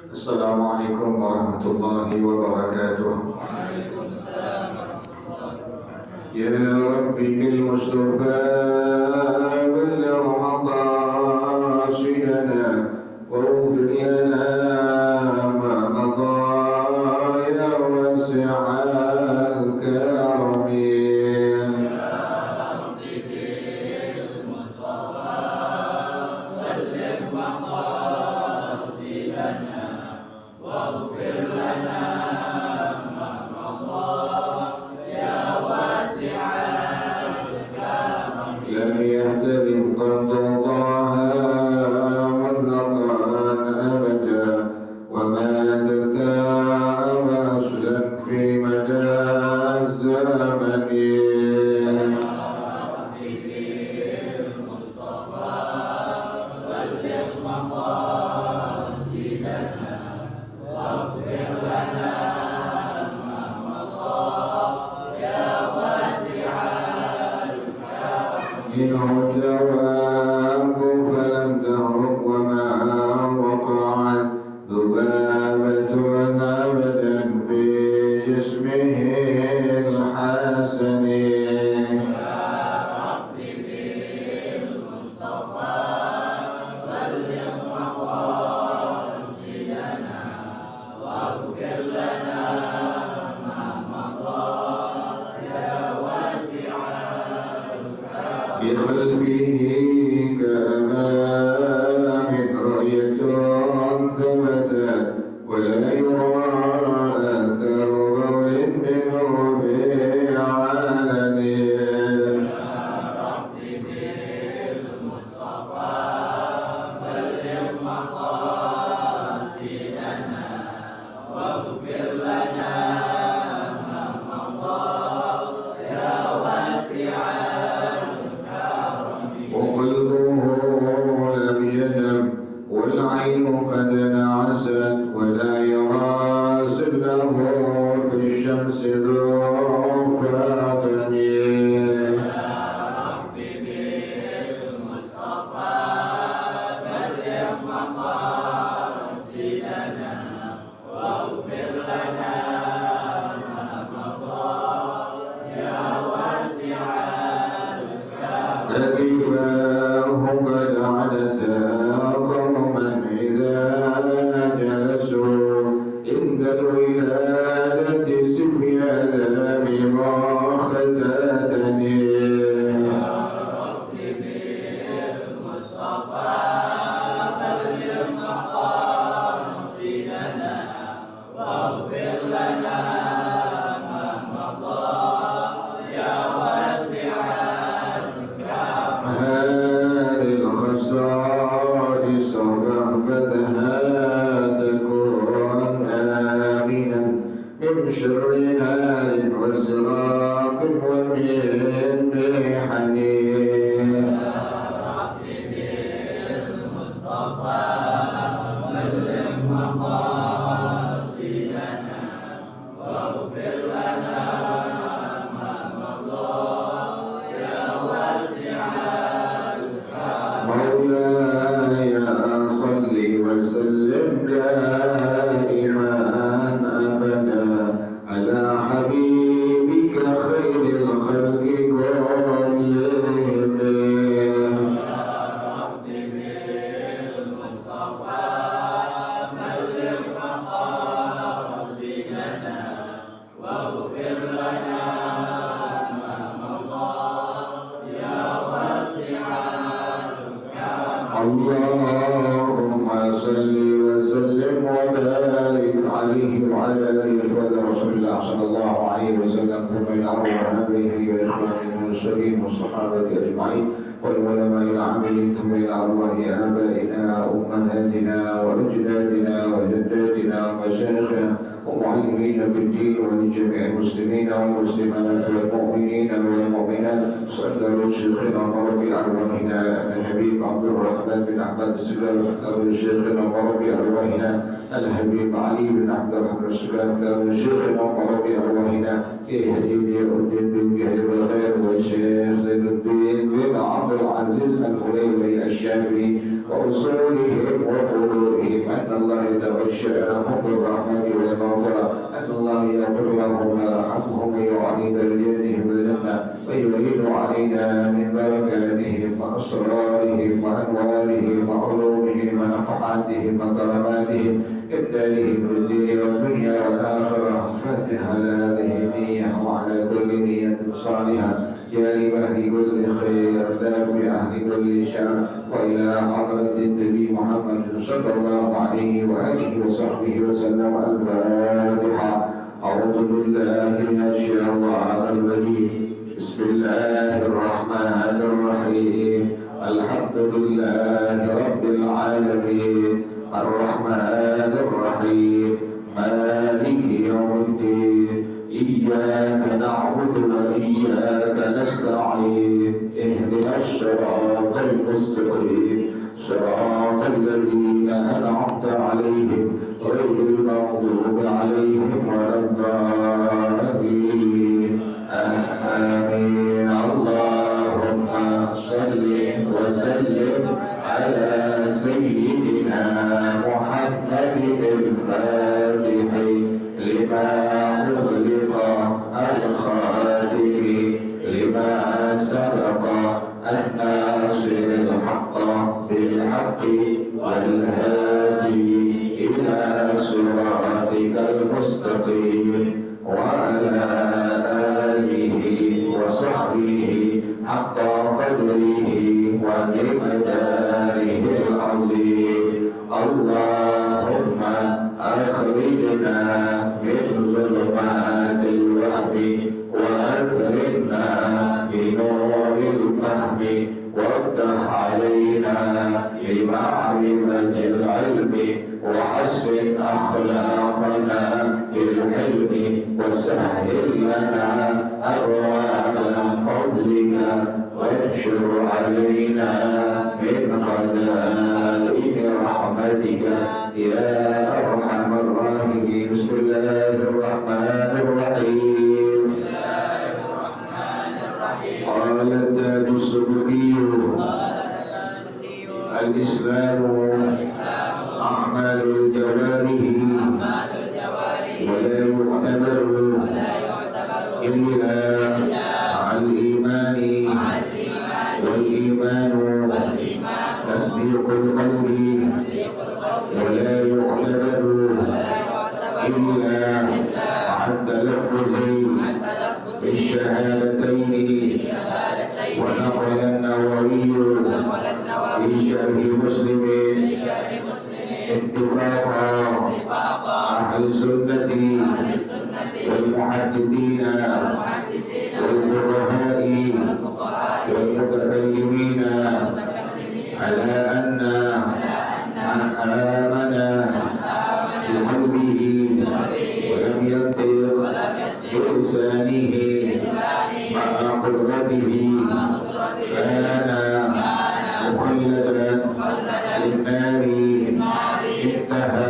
Assalamualaikum warahmatullahi wabarakatuh. Ya Rabbi bil Mustafa balligh maqasidana waghfir lana ma madha ya wasi'al karamin. لم يهتدم قضاها مطلقا أبدا وما تثاءب أصلا في مدى الزمن. إن الدواب فلم تهرب وما وقعت ذبابة أبدا في جسمه الحسن. بخلفه كأمام رؤية ثبتت ولا يرى أثر بول منه بعلن. وقلبه لم ينم والعين قد نعست ولا يرى سله في الشمس ذو فاطم. كتفاه قد عدتا قوما إذا جلسوا عند الولادة سفيانا بمختتن. هذه الخصائص فاحفظها تكون آمنا من شر نار وسراق ومن محن. مولاي صل وسلم دائما أبدا على حبيبك خير الخلق كلهم. اللهم صل وسلم وبارك عليه وعلى آله رسول الله صلى الله عليه وسلم ثم إلى أرواح أبيه وإخوانه المرسلين والصحابة أجمعين والعلماء العاملين ثم إلى أرواح آبائنا وأمهاتنا وأجدادنا وجداتنا ومشايخنا ومعلمين في الدين ولجميع المسلمين والمسلمات والمؤمنين والمؤمنات. صدر شيخنا وربي أرواحنا الحبيب عبد الرحمن بن أحمد السلام. صدر شيخنا وربي أرواحنا الحبيب علي بن عبد الرحمن السلام. صدر شيخنا وربي أرواحنا يهدي الدين بن جهل الخير والشيخ زين الدين بن عبد العزيز الخليلي الشافعي وأصولهم وفروعهم أن الله يتغشى لهم بالرحمة والمغفرة أن الله يغفر لهم ويرحمهم ويعيد لدينهم الجنة ويعيد علينا من بركاتهم وأسرارهم وأنوارهم وعلومهم ونفحاتهم وكراماتهم إبدالهم بالدين والدنيا والآخرة فاتح على هذه النية وعلى كل نية صالحة جانب أهل كل خير دافع أهل كل شر وإلى حضرة النبي محمد صلى الله عليه وآله وصحبه وسلم الفاتحة. أعوذ بالله من الشيطان الرجيم بسم الله الرحمن الرحيم الحمد لله رب العالمين الرحمن الرحيم مالك يوم الدين إياك نعبد وإياك نستعين اهدنا الصراط المستقيم صراط الذين أنعمت عليهم غير المغضوب عليهم ولا الضالين آمين. اللهم صل وسلم على سيدنا محمد الفاتح لما أغلق الخاتم لما سبق الناصر الحق بالحق والهادي إلى صراطك المستقيم وعلى آله وصحبه حق قدره ومقداره العظيم. اللهم أخرجنا من ظلمات الوهم وأكرمنا بنور الفهم وافتح علينا بمعرفة العلم وحسن أخلاقنا بالحلم وسهل لنا أبواب فضلك وانشر علينا من خزائن رحمتك يا أرحم الراحمين. بسم الله الرحمن الرحيم. قال التاج السبكي الإسلام أعمال الجوارح ولا يعتبر إلا مع الإيمان والإيمان تصديق القلب ولا يعتبر إلا مع التلفظ بالشهادتين. ونقل النووي في شرح مسلم اتفاقا أهل السنة والمحدثين والفقهاء والمتكلمين على أن من آمن بقلبه ولم ينطق بلسانه مع قدرته كان مخلدا في النار. انتهى.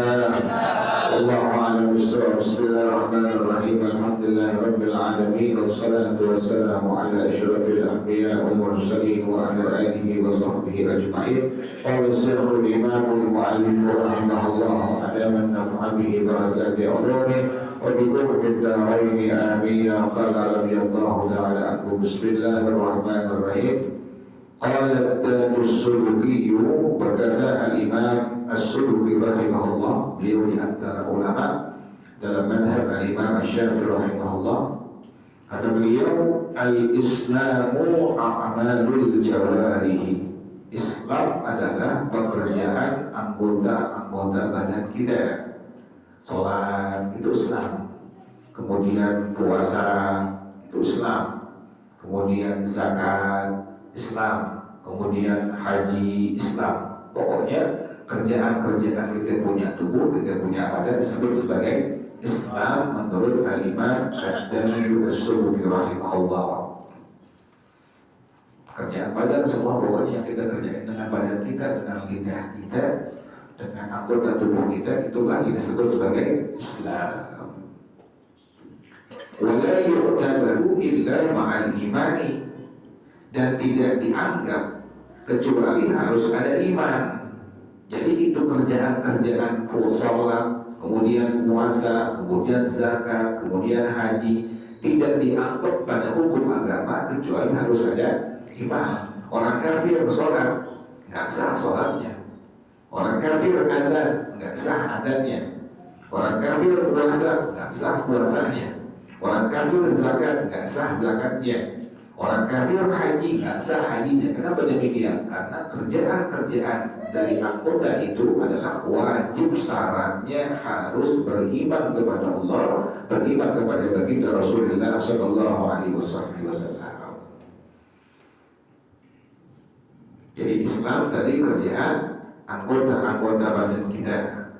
والله أعلم بالصواب. بسم الله الرحمن الرحيم الحمد لله رب العالمين والصلاة والسلام على أشرف الأنبياء والمرسلين وعلى آله وصحبه أجمعين. قال الشيخ الإمام المعلم رحمه الله أدام النفع به بركات علومه وبكم في الدارين آمين. قال رضي الله تعالى عنه. بسم الله الرحمن الرحيم. قال التاج السلوكي berkata al-Imam As-Suluki rahimahullah, beliau di antara ulama dalam madhab al-Imam Asy-Syafi'i rahimahullah. Kata beliau, al-Islamu a'malul jawarih. Islam adalah pekerjaan anggota-anggota badan kita. Salat itu Islam, kemudian puasa itu Islam, kemudian zakat Islam, kemudian haji Islam. Pokoknya kerjaan-kerjaan kita punya tubuh, kita punya badan disebut sebagai Islam menurut kalimat At-Tayyib As-Suluki rahimahullah. Kerjaan badan semua pokoknya yang kita kerjakan dengan badan kita, dengan lidah kita, dengan anggota tubuh kita, itulah yang disebut sebagai Islam. Wala yu'tabaru illa ma'al imani, dan tidak dianggap kecuali harus ada iman. Jadi itu kerjaan-kerjaan sholat, kemudian puasa, kemudian zakat, kemudian haji tidak dianggap pada hukum agama kecuali harus ada iman. Orang kafir sholat nggak sah sholatnya. Orang kafir adzan nggak sah adzannya. Orang kafir puasa nggak sah puasanya. Orang kafir zakat nggak sah zakatnya. Orang kafir haji nggak sah hajinya. Kenapa demikian? Karena kerjaan-kerjaan dari anggota itu adalah wajib, syaratnya harus beriman kepada Allah, beriman kepada baginda Rasulullah Sallallahu Alaihi Wasallam. Jadi Islam tadi kerjaan anggota-anggota badan kita.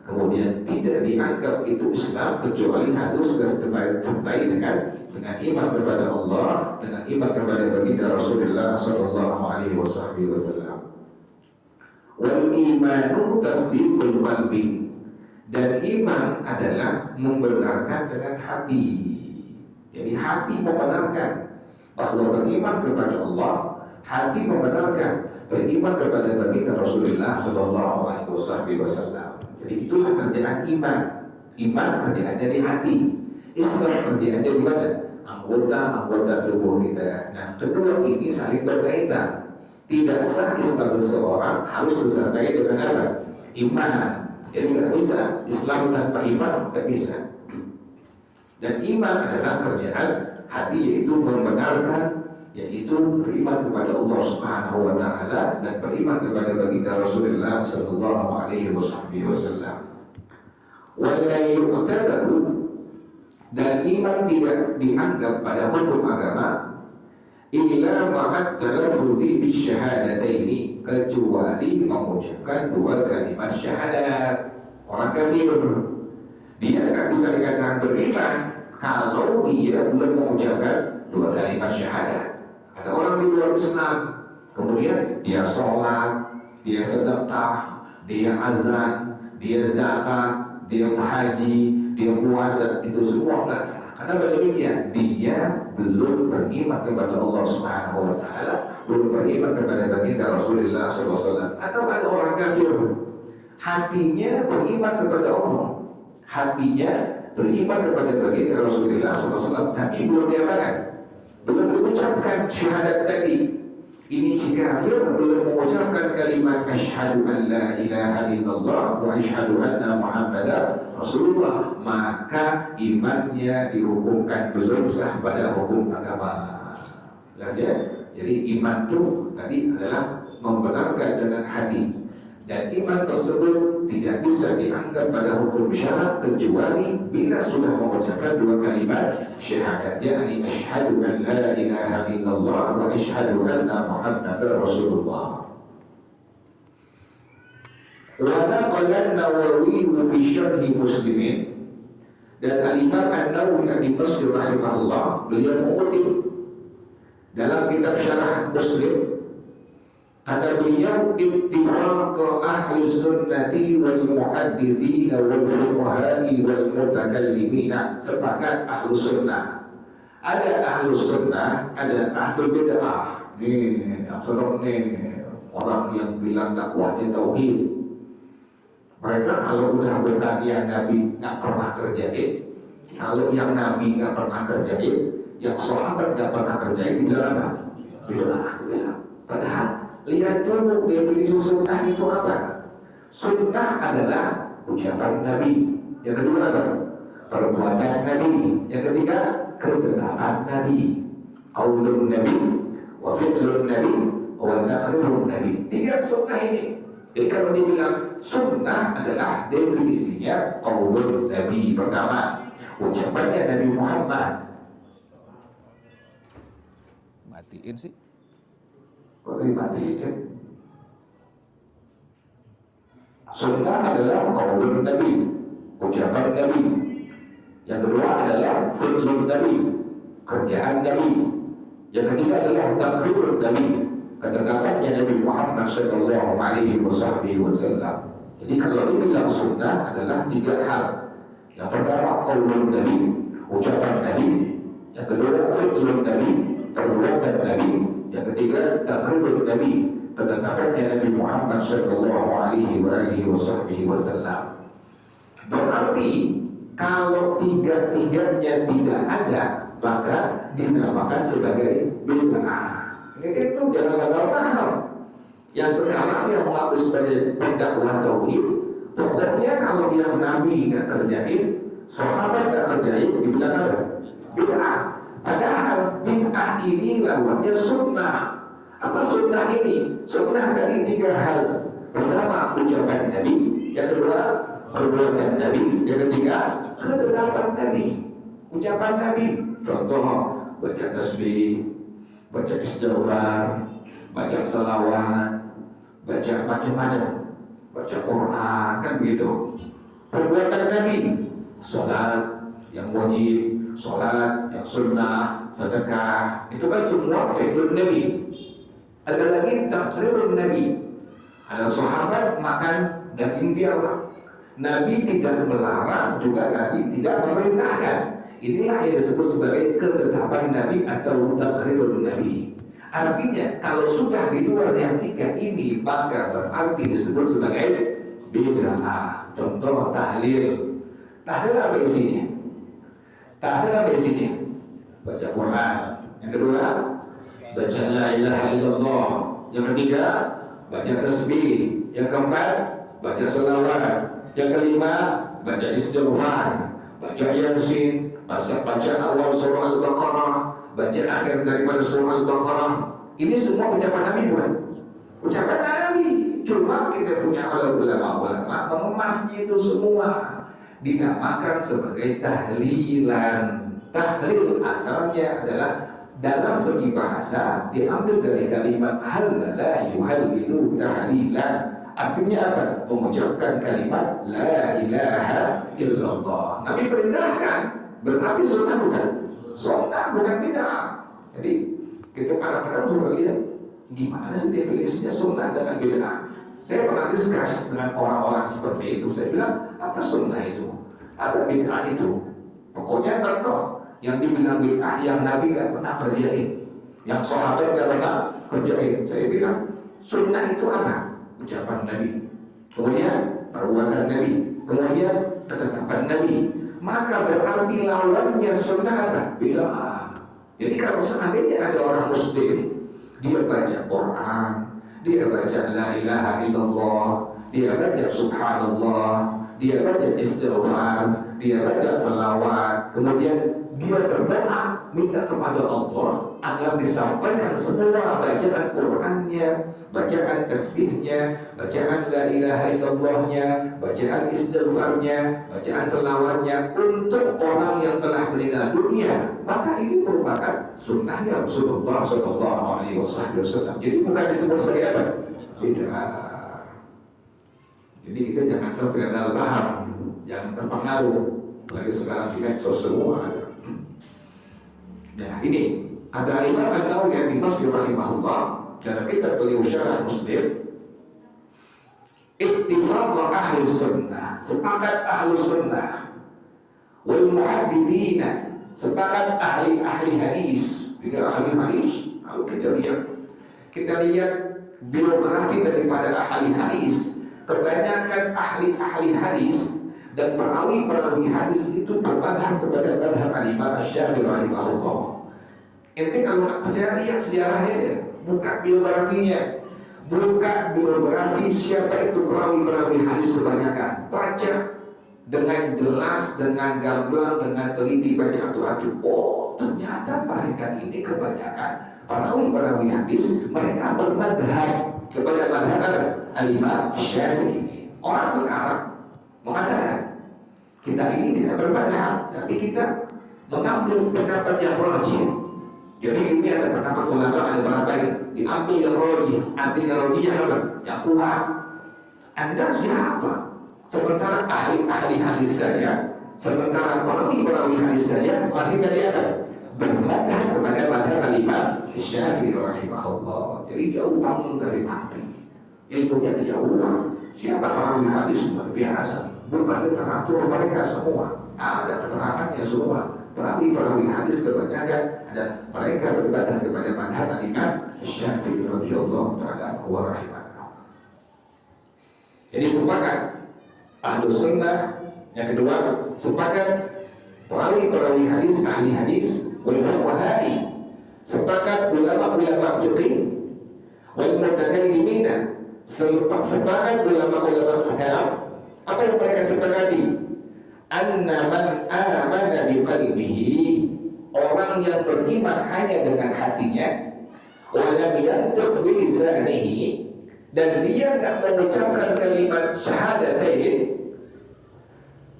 Kemudian tidak dianggap itu Islam kecuali harus disertai dengan iman kepada Allah, dengan iman kepada baginda Rasulullah Sallallahu Alaihi Wasallam. Wal imanu tasdiqul qalbi, dan iman adalah membenarkan dengan hati. Jadi hati membenarkan bahwa beriman kepada Allah, hati membenarkan beriman kepada baginda Rasulullah Sallallahu Alaihi Wasallam. Jadi itulah kerjaan iman. Iman kerjaannya di hati, Islam kerjaannya di mana? Anggota tubuh kita. Nah, kedua ini saling berkaitan. Tidak sah Islam seseorang harus disertai dengan apa? Iman. Jadi nggak bisa Islam tanpa iman, nggak bisa. Dan iman adalah kerjaan hati, yaitu membenarkan, yaitu beriman kepada Allah Subhanahu wa Ta'ala dan beriman kepada baginda Rasulullah Sallallahu Alaihi Wasallam. Wala yu'tabaru, dan iman tidak dianggap pada hukum agama illa ma'at talaffuzi bisyahadataini, kecuali mengucapkan dua kalimat syahadat. Orang kafir dia nggak bisa dikatakan beriman kalau dia belum mengucapkan dua kalimat syahadat. Ada orang di luar Islam, kemudian dia sholat, dia sedekah, dia azan, dia zakat, dia haji, dia puasa, itu semua nggak sah. Karena demikian dia belum beriman kepada Allah Subhanahu Wa Taala, belum beriman kepada baginda Rasulullah SAW. Atau ada orang kafir, hatinya beriman kepada Allah, hatinya beriman kepada baginda Rasulullah SAW, tapi belum diapakan, belum mengucapkan syahadat tadi. Ini si kafir belum mengucapkan kalimat asyhadu an la ilaha illallah wa asyhadu anna muhammadar rasulullah, maka imannya dihukumkan belum sah pada hukum agama. Jelas ya? Jadi iman itu tadi adalah membenarkan dengan hati, dan iman tersebut tidak bisa dianggap pada hukum syarak kecuali bila sudah mengucapkan dua kalimat syahadat, yakni asyhadu an la ilaha illallah wa asyhadu anna muhammadar rasulullah. Wa naqala an-Nawawi fi syarh Muslimin, dan al-Imam An-Nawawi di Muslim rahimahullah, beliau mengutip dalam kitab Syarah Muslim, kata beliau, ittifaq ahli sunnati wal muhaddithin wal fuqaha'i wal mutakallimina, sepakat ahlu sunnah. Ada ahlu sunnah, ada ahlu bid'ah. Nih, absolut nih, orang yang bilang dakwahnya tauhid. Mereka kalau udah bukan yang Nabi nggak pernah kerjain, kalau yang Nabi nggak pernah kerjain, yang sahabat nggak pernah kerjain, bilang apa? Bid'ah. Padahal lihat dulu definisi sunnah itu apa? Sunnah adalah ucapan Nabi. Yang kedua apa? Perbuatan Nabi. Yang ketiga, ketetapan Nabi. Qaulun Nabi, wa fi'lun Nabi, wa taqrirun Nabi. Tiga sunnah ini. Jadi kalau dibilang sunnah adalah definisinya qaulun Nabi. Pertama, ucapannya Nabi Muhammad. Matiin sih. Kok dimatiin? Sunnah adalah qaulun Nabi, ucapan Nabi. Yang kedua adalah fi'lun Nabi, kerjaan Nabi. Yang ketiga adalah taqrirun Nabi, ketetapannya Nabi Muhammad Sallallahu Alaihi Wasallam. Jadi kalau dibilang sunnah adalah tiga hal. Yang pertama qaulun Nabi, ucapan Nabi. Yang kedua fi'lun Nabi, perbuatan Nabi. Yang ketiga taqrirun Nabi, ketetapannya Nabi Muhammad sallallahu alaihi wasallam. Berarti kalau tiga-tiganya tidak ada, maka dinamakan sebagai bid'ah. Ini itu jangan gagal paham. Yang sekarang yang mengaku sebagai pendakwah tauhid, pokoknya kalau yang Nabi nggak kerjain, sahabat nggak kerjain, dibilang apa? Bid'ah. Padahal bid'ah ini lawannya sunnah. Apa sunnah ini? Sunnah dari tiga hal. Pertama, ucapan Nabi. Yang kedua, perbuatan Nabi. Yang ketiga, ketetapan Nabi. Ucapan Nabi. Contoh, baca tasbih, baca istighfar, baca salawat, baca macam-macam, baca Quran, kan begitu. Perbuatan Nabi, sholat yang wajib, sholat yang sunnah, sedekah, itu kan semua fi'lun Nabi. Ada lagi taqrirun Nabi. Ada sahabat makan daging biawak. Nabi tidak melarang, juga Nabi tidak memerintahkan. Inilah yang disebut sebagai ketetapan Nabi atau taqrirun Nabi. Artinya kalau sudah di luar yang tiga ini, maka berarti disebut sebagai bid'ah. Contoh tahlil. Tahlil apa isinya? Tahlil apa isinya? Baca Quran. Yang kedua, baca la ilaha illallah. Yang ketiga, baca tasbih. Yang keempat, baca selawat. Yang kelima, baca istighfar, baca yasin, baca awal surah Al-Baqarah, baca akhir daripada surah Al-Baqarah. Ini semua ucapan Nabi bukan? Ucapan Nabi. Cuma kita punya ulama-ulama mengemasnya itu semua dinamakan sebagai tahlilan. Tahlil asalnya adalah dalam segi bahasa diambil dari kalimat halala yuhallilu tahlilan. Artinya apa? Mengucapkan kalimat la ilaha illallah. Nabi perintahkan, berarti sunnah bukan? Sunnah bukan bid'ah. Jadi kita kadang-kadang sudah lihat gimana sih definisinya sunnah dengan bid'ah. Saya pernah diskus dengan orang-orang seperti itu. Saya bilang, apa sunnah itu? Apa bid'ah itu? Pokoknya tokoh yang dibilang bid'ah yang Nabi gak pernah kerjain, yang sahabat gak pernah kerjain. Saya bilang, sunnah itu apa? Ucapan Nabi, kemudian perbuatan Nabi, kemudian ketetapan Nabi. Maka berarti lawannya sunnah apa? Bid'ah. Jadi kalau seandainya ada orang muslim, dia baca Quran, dia baca la ilaha illallah, dia baca subhanallah, dia baca istighfar, dia baca salawat, kemudian dia berdoa minta kepada Allah agar disampaikan semua bacaan Qurannya, bacaan tasbihnya, bacaan la ilaha illallahnya, bacaan istighfarnya, bacaan selawatnya untuk orang yang telah meninggal dunia. Maka ini merupakan sunnahnya Rasulullah sallallahu alaihi wasallam. Jadi bukan disebut sebagai apa? Bid'ah. Jadi kita jangan sampai gagal paham, jangan terpengaruh. Lagi sekarang kita semua ada. Nah ini kata Imam An-Nawawi yang Dimashq rahimahullah dalam kitab beliau Syarah Muslim, ittifaq ahli sunnah, sepakat ahli sunnah, wal muhadditsina, sepakat ahli hadis. Tidak ahli hadis, kalau kita lihat biografi daripada ahli hadis, kebanyakan ahli hadis dan perawi hadis itu bermadhab kepada madhab Imam Syafi'i rahimahullah. Ente kalau nak percaya lihat sejarahnya dia, buka biografinya, buka biografi siapa itu perawi hadis kebanyakan, baca dengan jelas, dengan gamblang, dengan teliti, baca atu-atu. Oh ternyata mereka ini kebanyakan perawi hadis, mereka bermadhab kepada madhab Imam Syafi'i. Orang sekarang mengatakan kita ini tidak bermadhab, tapi kita mengambil pendapat yang rajih. Jadi ini ada pendapat ulama, ada berapa ini? Diambil yang rajih, artinya rajih yang apa? Yang kuat. Anda siapa? Sementara ahli hadis saya, sementara perawi hadis saya masih jadi apa? Bermadhab kepada madhab Imam Syafi'i rahimahullah. Jadi jauh panggung dari mati. Ilmunya jauh. Siapa perawi hadis luar biasa? Bukan literatur mereka semua, ada keterangannya semua. perawi-perawi hadis kebanyakan dan mereka beribadah kepada madhab Imam Syafi'i radhiyallahu ta'ala wa rahimahullah. Jadi sepakat Ahlus Sunnah, yang kedua sepakat perawi-perawi hadis, ahli hadis, wal fuqaha'i, sepakat ulama-ulama fiqih, wal mutakallimina, sepakat ulama-ulama kalam. Apa yang mereka sepakati? Anna man amana biqalbihi, orang yang beriman hanya dengan hatinya, wa lam yantiq bilisanihi, dan dia enggak mengucapkan kalimat syahadatain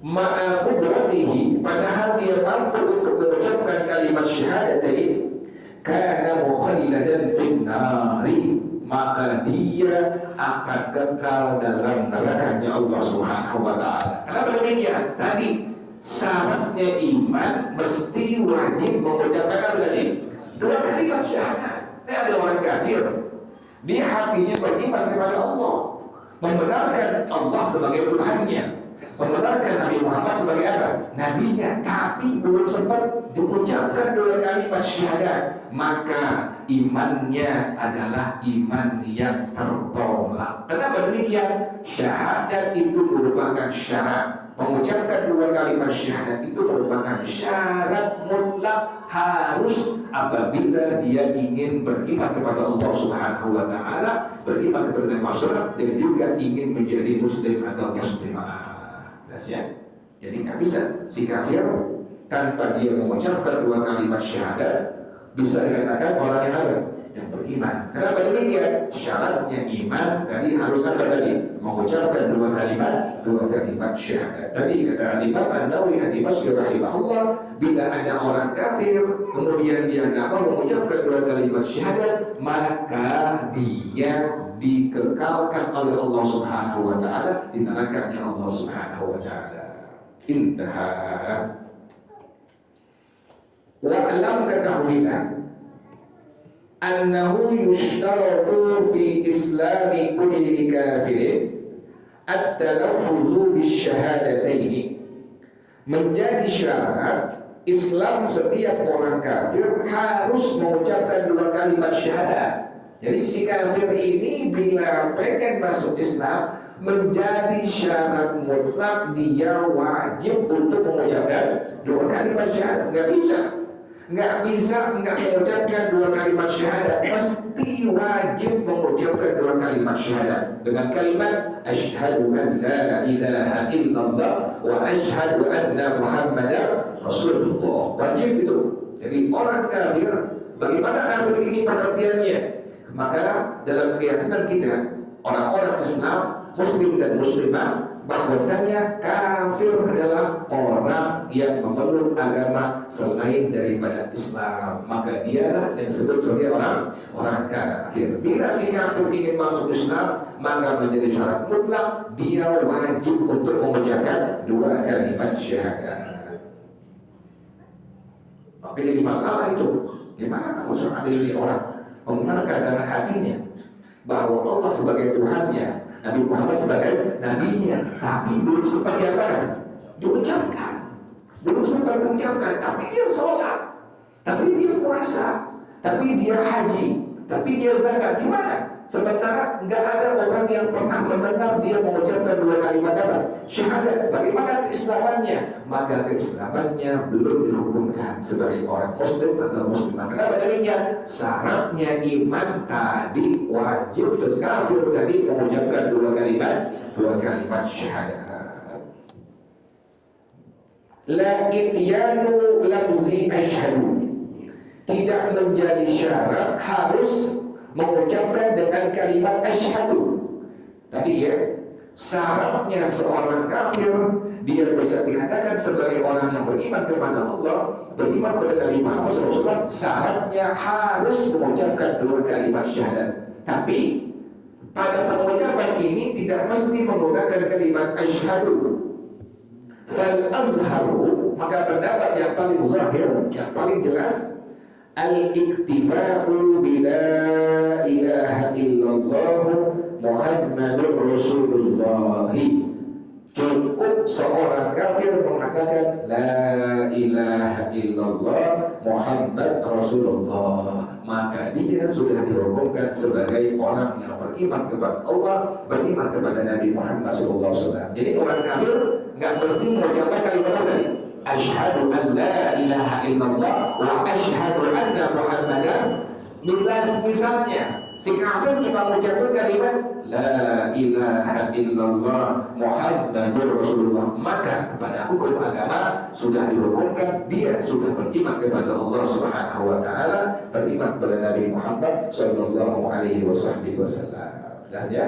ma'a qudratihi, padahal dia mampu untuk mengucapkan kalimat syahadatain, kana mukhalladan finnari, maka dia akan kekal dalam nerakanya Allah Subhanahu wa ta'ala. Kenapa demikian? Tadi syaratnya iman mesti wajib mengucapkan apa tadi? 2 kalimat syahadat. Ini ada orang kafir, di hatinya beriman kepada Allah, membenarkan Allah sebagai Tuhannya, membenarkan Nabi Muhammad sebagai apa? Nabinya, tapi belum sempat diucapkan 2 kalimat syahadat, maka imannya adalah iman yang tertolak. Kenapa demikian? Syahadat itu merupakan syarat. Mengucapkan 2 kalimat syahadat itu merupakan syarat mutlak, harus apabila dia ingin beriman kepada Allah Subhanahu wa ta'ala, beriman kepada Nabi Muhammad, dan juga ingin menjadi muslim atau muslimah. Ya. Jadi nggak bisa si kafir tanpa dia mengucapkan 2 kalimat syahadat bisa dikatakan orang yang apa? Yang beriman. Kenapa demikian? Syaratnya iman tadi harus apa tadi? Mengucapkan 2 kalimat syahadat. Tadi kata Imam An-Nawawi Ad-Dimashqi rahimahullah, bila ada orang kafir kemudian dia nggak mau mengucapkan 2 kalimat syahadat, maka dia dikekalkan oleh Allah Subhanahu wa ta'ala di nerakanya Allah Subhanahu wa ta'ala. Intaha. Wa'lam, ketahuilah, annahu yushtaratu fi islami kulli kafirin at-talaffuzu bisyahadataini. Menjadi syarat Islam setiap orang kafir harus mengucapkan 2 kalimat syahadat. Jadi si kafir ini bila pengen masuk Islam, menjadi syarat mutlak dia wajib untuk mengucapkan 2 kalimat syahadat. Nggak bisa mengucapkan 2 kalimat syahadat, mesti wajib mengucapkan 2 kalimat syahadat dengan kalimat asyhadu an la ilaha illallah wa asyhadu anna muhammadar rasulullah. Wajib itu. Jadi orang kafir, bagaimana kafir ini pengertiannya? Maka dalam keyakinan kita orang-orang Islam, muslim dan muslimah, bahwasanya kafir adalah orang yang memeluk agama selain daripada Islam, maka dialah yang disebut sebagai orang kafir. Bila si kafir ingin masuk Islam, maka menjadi syarat mutlak dia wajib untuk mengucapkan 2 kalimat syahadat. Tapi jadi masalah itu, gimana kamu seandainya orang mengungkapkan dalam hatinya bahwa Allah sebagai Tuhannya, Nabi Muhammad sebagai nabinya, tapi belum sempat diucapkan, belum sempat diucapkan, tapi dia sholat, tapi dia puasa, tapi dia haji, tapi dia zakat. Gimana? Sementara nggak ada orang yang pernah mendengar dia mengucapkan 2 kalimat apa? Syahadat. Bagaimana keislamannya? Maka keislamannya belum dihukumkan sebagai orang muslim atau muslimah. Kenapa demikian? Syaratnya iman tadi wajib kafir tadi mengucapkan 2 kalimat syahadat. La ityanu lafzi asyhadu, tidak menjadi syarat harus mengucapkan dengan kalimat asyhadu. Tadi ya, syaratnya seorang kafir dia bisa dikatakan sebagai orang yang beriman kepada Allah, beriman kepada Nabi Muhammad SAW, syaratnya harus mengucapkan 2 kalimat syahadat. Tapi pada pengucapan ini tidak mesti menggunakan kalimat asyhadu. Fal azharu, maka pendapat yang paling zahir, yang paling jelas, al-iktifa'u bila ilaha illallah Muhammadur Rasulullah. Cukup seorang kafir mengatakan la ilaha illallah Muhammad Rasulullah, maka dia sudah dihukumkan sebagai orang yang beriman kepada Allah, beriman kepada Nabi Muhammad SAW. Jadi orang kafir nggak mesti mengucapkan kalimat tadi, asyhadu an la ilaha illallah wa asyhadu anna Muhammadan. Misalnya si kafir cuma mengucapkan kalimat la ilaha illallah Muhammadur Rasulullah, maka pada hukum agama sudah dihukumkan dia sudah beriman kepada Allah Subhanahu wa taala, beriman kepada Nabi Muhammad sallallahu alaihi wasallam. Jelas ya?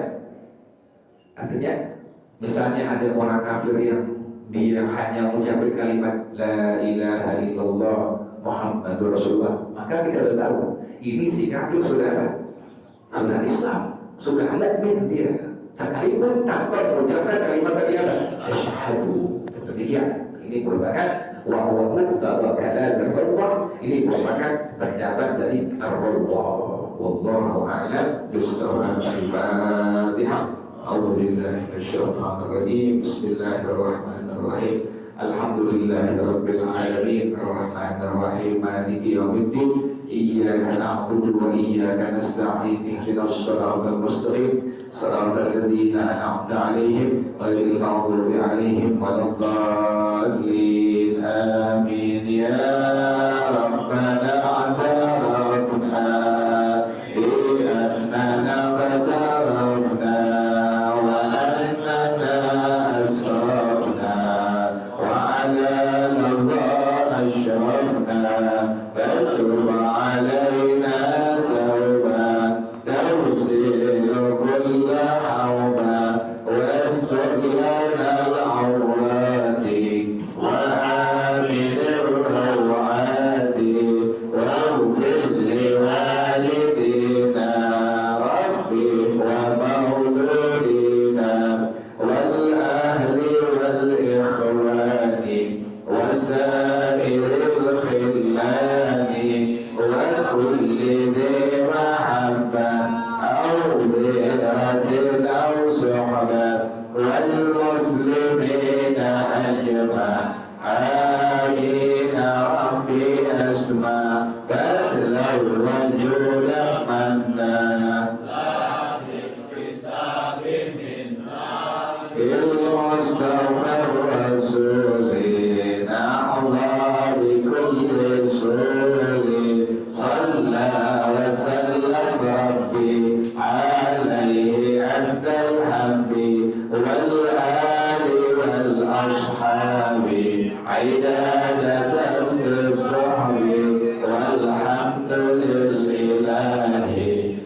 Artinya misalnya ada orang kafir yang dia hanya mengucapkan kalimat la ilaha illallah Muhammadur Rasulullah, maka kita sudah tahu ini si kafir sudah apa? Sudah Islam, sudah mukmin dia. Sekalipun tanpa mengucapkan kalimat tadi apa? Asyhadu. Demikian. Ini merupakan wa huwa muqtada kalam ar-ridha. Ini merupakan pendapat dari ar-ridha. Wallahu a'lam bis-shawab. Al-Fatihah. A'udzu billahi minasyaitonir rajim. Bismillahirrahmanirrahim. Alhamdulillahirabbil alamin. Ar-rahmanir rahim. Maliki yaumiddin. إياك نعبد وإياك نستعين اهدنا الصراط المستقيم صراط الذين أنعمت عليهم غير المغضوب عليهم ولا الضالين آمين يا ربنا اعترفنا بأننا قد عرفنا وأننا أسرفنا وعلى لظى أشرفنا فتب علينا توبة تغسل كل حوبة واستر لنا العورات وآمن الروعات واغفر لوالدينا ربي ومولودينا والأهل والإخوان وسائر الخلان وكل ذي محبة أو ذرة أو صحبة والمسلمين أجمع آمين ربي أسمع فضلا وجودا منا المصطفى الرسول نحظى بكل سول صلى وسلم ربي عليه عبد الحب والآل والأصحاب عداد نفس الصحب والحمد لله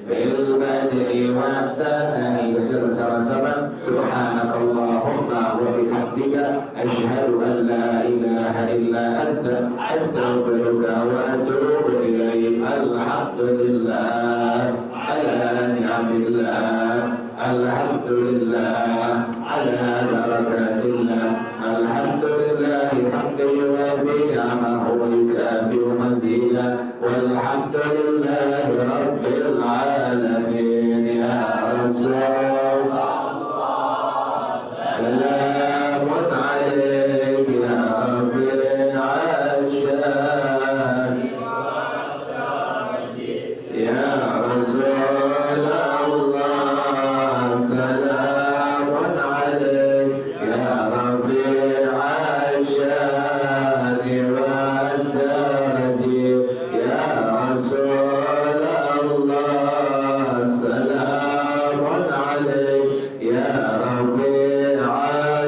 بالبدء والتنهي bersama-sama. سبحانك اللهم وبحمدك أشهد أن لا إله إلا أنت أستغفرك وأتوب إليك. الحمد لله على نعم الله، الحمد لله على بركات الله، الحمد لله حمدا يوافي نعمه ويكافئ مزيدا، والحمد لله رب العالمين. يا رسول سلام عليك يا رفيع الشان يا رسول الله. سلام عليك يا رفيع الشان والدرج يا رسول الله. سلام عليك يا رفيع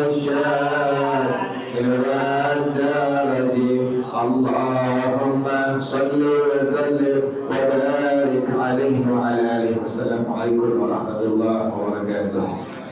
الشان والدرج. اللهم صل وسلم وبارك عليه وعلى آله وسلم. عليكم ورحمة الله وبركاته.